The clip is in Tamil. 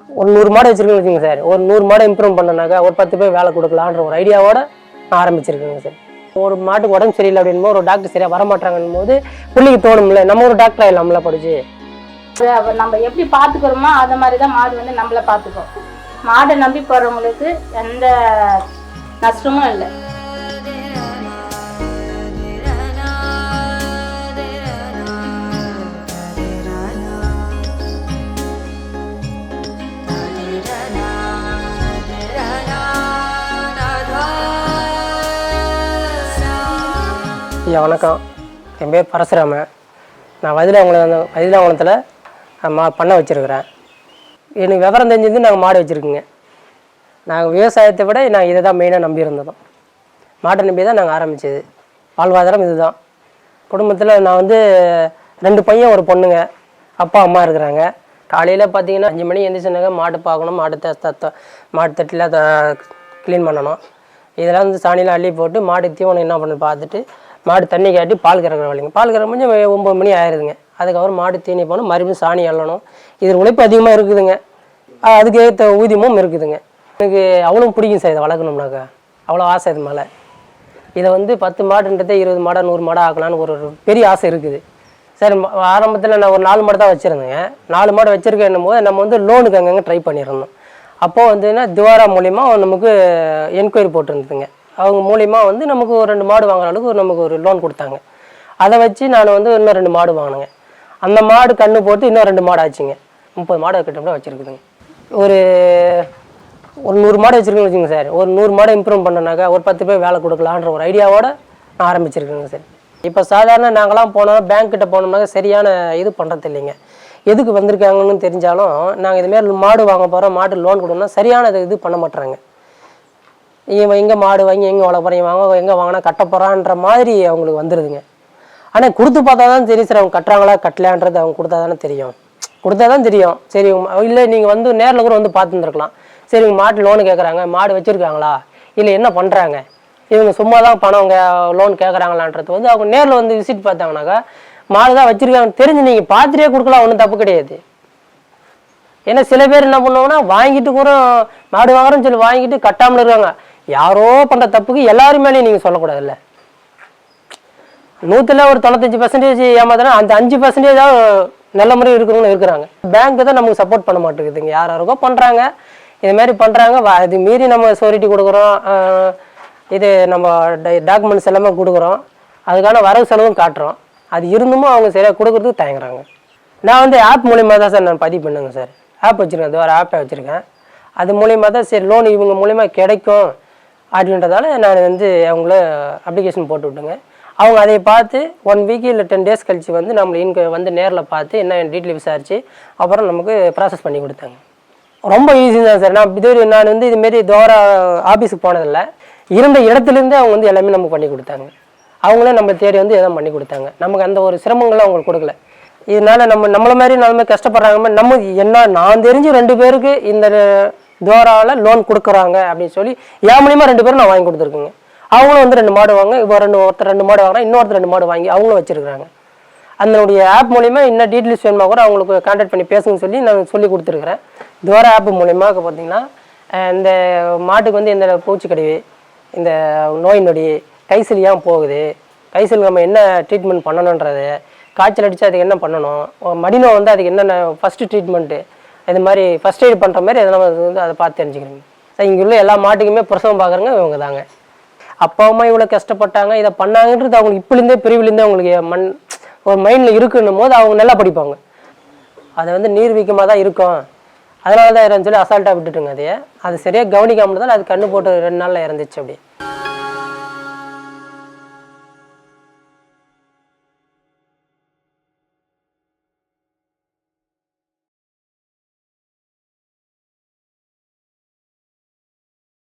ஒரு 100 மாடு வச்சுருக்கேன்னு வச்சுங்க சார். ஒரு 100 மாடை இம்ப்ரூவ் பண்ணனாக்கா ஒரு 10 பேர் வேலை கொடுக்கலான்ற ஒரு ஐடியாவோட நான் ஆரம்பிச்சிருக்கேங்க சார். ஒரு மாட்டுக்கு உடம்பு சரியில்லை அப்படின்போது ஒரு டாக்டர் சரியாக வரமாட்டாங்கன்னும் போது பிள்ளைக்கு தோணும்ல, நம்ம ஒரு டாக்டர் ஆகிடலாம்ல படிச்சு. நம்ம எப்படி பார்த்துக்கிறோமோ அது மாதிரி தான் மாடு வந்து நம்மளை பார்த்துக்கோ. மாடை நம்பி போகிறவங்களுக்கு எந்த நஷ்டமும் இல்லை. ஐயா வணக்கம், என் பேர் பரசுராமன். நான் வதிலாங்குளத்தில் பண்ணை வச்சுருக்கிறேன். எனக்கு விவரம் தெரிஞ்சது நாங்கள் மாடு வச்சுருக்குங்க. நாங்கள் விவசாயத்தை விட நாங்கள் இதை தான் மெயினாக நம்பியிருந்தோம். மாட்டை நம்பி தான் நாங்கள் ஆரம்பித்தது. வாழ்வாதாரம் இது தான். குடும்பத்தில் நான் 2 பையன் ஒரு பொண்ணுங்க, அப்பா அம்மா இருக்கிறாங்க. காலையில் பார்த்தீங்கன்னா 5 மணி எழுந்திரிச்சுனாங்க மாடு பார்க்கணும், மாட்டு தட்டில் க்ளீன் பண்ணணும். இதெல்லாம் சாணியெலாம் அள்ளி போட்டு மாடு தீவனம் என்ன பண்ணு பார்த்துட்டு மாடு தண்ணி காட்டி பால் கறக்கிற வழிங்க. பால் கறக்க முடிஞ்சு 9 மணி ஆயிடுதுங்க. அதுக்கப்புறம் மாடு தீனி போகணும், மறுபடியும் சாணி அள்ளணும். இதில் உழைப்பு அதிகமாக இருக்குதுங்க, அதுக்கு ஏற்ற ஊதியமும் இருக்குதுங்க. எனக்கு அவ்வளோ பிடிக்கும் சார் இதை வளர்க்கணும்னாக்கா. அவ்வளோ ஆசை இது மேலே. இதை 10 மாடுன்றதை 20 மாடா 100 மாடா ஆக்கலான்னு ஒரு பெரிய ஆசை இருக்குது சார். ஆரம்பத்தில் நான் ஒரு 4 மாடு தான் வச்சுருந்தேங்க. 4 மாடு வச்சுருக்கேன்னும் போது நம்ம லோனுக்கு அங்கங்கே ட்ரை பண்ணியிருந்தோம். அப்போது துவாரா மூலிமா நமக்கு என்கொயரி போட்டிருந்ததுங்க. அவங்க மூலிமா நமக்கு ஒரு 2 மாடு வாங்குற அளவுக்கு நமக்கு ஒரு லோன் கொடுத்தாங்க. அதை வச்சு நான் இன்னும் 2 மாடு வாங்கினேங்க. அந்த மாடு கன்று போட்டு இன்னும் 2 மாடு ஆச்சுங்க. 30 மாடு கிட்ட வச்சுருக்குதுங்க. ஒரு 100 மாடு வச்சுருக்கேன்னு வச்சுங்க சார். ஒரு 100 மாடை இம்ப்ரூவ் பண்ணனாக்கா ஒரு 10 பேர் வேலை கொடுக்கலான்ற ஒரு ஐடியாவோட நான் ஆரம்பிச்சிருக்கேங்க சார். இப்போ சாதாரண நாங்களாம் போனோம், பேங்க்கிட்ட போனோம்னாக்க சரியான இது பண்ணுறது இல்லைங்க. எதுக்கு வந்திருக்காங்கன்னு தெரிஞ்சாலும் நாங்கள் இதுமாரி மாடு வாங்க போகிறோம், மாடு லோன் கொடுக்கணும்னா சரியான இது பண்ண மாட்டுறாங்க. இவன் எங்கே மாடு வாங்கி எங்கே வளர்க்க போகிறேன், வாங்க எங்கே வாங்கினா கட்ட போகிறான்ற மாதிரி அவங்களுக்கு வந்துடுதுங்க. ஆனால் கொடுத்து பார்த்தா தான் தெரியும் சார், அவங்க கட்டுறாங்களா கட்டலான்றது அவங்க கொடுத்தா தானே தெரியும். கொடுத்தா தான் தெரியும். சரி இல்லை நீங்கள் நேரில் கூட பார்த்துருந்துருக்கலாம். சரி உங்கள் மாட்டு லோனு கேட்குறாங்க, மாடு வச்சுருக்காங்களா இல்லை என்ன பண்ணுறாங்க, இவங்க சும்மா தான் பணம் லோன் கேட்குறாங்களான்றது அவங்க நேரில் விசிட் பார்த்தாங்கனாக்கா மாடு தான் வச்சுருக்காங்கன்னு தெரிஞ்சு நீங்கள் பார்த்துட்டே கொடுக்கலாம், ஒன்றும் தப்பு கிடையாது. ஏன்னா சில பேர் என்ன பண்ணுவாங்கன்னா வாங்கிட்டு கூட மாடு வாங்குறோன்னு சொல்லி வாங்கிட்டு கட்டாமல் இருக்காங்க. யாரோ பண்ணுற தப்புக்கு எல்லாரும் மேலேயும் நீங்கள் சொல்லக்கூடாதுல்ல. 100ல் ஒரு 95% ஏமாத்தினா அந்த 5% நல்ல முறையில் இருக்கிறவங்க இருக்கிறாங்க. பேங்க்கு தான் நமக்கு சப்போர்ட் பண்ண மாட்டேங்குதுங்க. யாருக்கோ பண்ணுறாங்க, இதுமாரி பண்ணுறாங்க. இது மீறி நம்ம சோரிட்டி கொடுக்குறோம், இது நம்ம டாக்குமெண்ட்ஸ் எல்லாமே கொடுக்குறோம், அதுக்கான வரவு செலவும் காட்டுறோம். அது இருந்துமோ அவங்க சரியாக கொடுக்குறதுக்கு தயங்குறாங்க. நான் ஆப் மூலிமா தான் சார் நான் பதிவு பண்ணுங்க சார். ஆப் வச்சுருக்கேன், அது ஒரு ஆப்பை வச்சுருக்கேன். அது மூலிமா தான் சரி லோன் இவங்க மூலிமா கிடைக்கும் அப்படின்றதால நான் அவங்கள அப்ளிகேஷன் போட்டு விட்டுங்க. அவங்க அதை பார்த்து 1 வீக் இல்லை 10 டேஸ் கழித்து நம்மளை நேரில் பார்த்து என்ன டீட்டெயில் விசாரித்து அப்புறம் நமக்கு ப்ராசஸ் பண்ணி கொடுத்தாங்க. ரொம்ப ஈஸி தான் சார். நான் இதுமாரி தோரா ஆஃபீஸுக்கு போனதில்லை, இருந்த இடத்துலேருந்தே அவங்க எல்லாமே நமக்கு பண்ணி கொடுத்தாங்க. அவங்களே நம்ம தேடி எதாவது பண்ணி கொடுத்தாங்க. நமக்கு அந்த ஒரு சிரமங்கள்லாம் அவங்களுக்கு கொடுக்கல. இதனால் நம்மளை மாதிரி நல்ல கஷ்டப்படுறாங்க. நான் தெரிஞ்சு 2 பேருக்கு இந்த தோராவில் லோன் கொடுக்குறாங்க அப்படின்னு சொல்லி என் மூலியமாக 2 பேரும் நான் வாங்கி கொடுத்துருக்குங்க. அவங்களும் 2 மாடு வாங்க, இப்போ ஒருத்தர் 2 மாடு வாங்கினா இன்னொருத்தர் 2 மாடு வாங்கி அவங்களும் வச்சுருக்குறாங்க. அதனுடைய ஆப் மூலிமா இன்னும் டீட்டெயில்ஸ் வேணுமா கூட அவங்களுக்கு கான்டாக்ட் பண்ணி பேசுங்கன்னு சொல்லி நான் சொல்லி கொடுத்துருக்குறேன். தோரா ஆப் மூலிமா பார்த்தீங்கன்னா இந்த மாட்டுக்கு எந்த பூச்சி கடிவு, இந்த நோய் நொடி, கைசல் ஏன் போகுது, கைசல் நம்ம என்ன ட்ரீட்மெண்ட் பண்ணணுன்றது, காய்ச்சல் அடித்து அதுக்கு என்ன பண்ணணும், மடிநோ அதுக்கு என்னென்ன ஃபஸ்ட்டு ட்ரீட்மெண்ட்டு, இது மாதிரி ஃபஸ்ட் எய்ட் பண்ணுற மாதிரி எதனா அதை பார்த்து தெரிஞ்சுக்கிறீங்க சார். இங்கே உள்ள எல்லா மாட்டுக்குமே பிரசவம் பார்க்குறங்க இவங்க தாங்க. அப்பா அம்மா இவ்வளோ கஷ்டப்பட்டாங்க, இதை பண்ணாங்கன்றது அவங்களுக்கு இப்போலேருந்தே பிரிவுலேருந்தே அவங்களுக்கு ஒரு மைண்டில் இருக்குன்னும் போது அவங்க நல்லா படிப்பாங்க. அதை நீர்வீக்கமாக தான் இருக்கும், அதனால தான் இறந்து சொல்லி அசால்ட்டாக விட்டுட்டுங்க. அது சரியாக கவனிக்காமல் தான் அது கண்ணு போட்டு 2 நாளில் இறந்துச்சு. அப்படி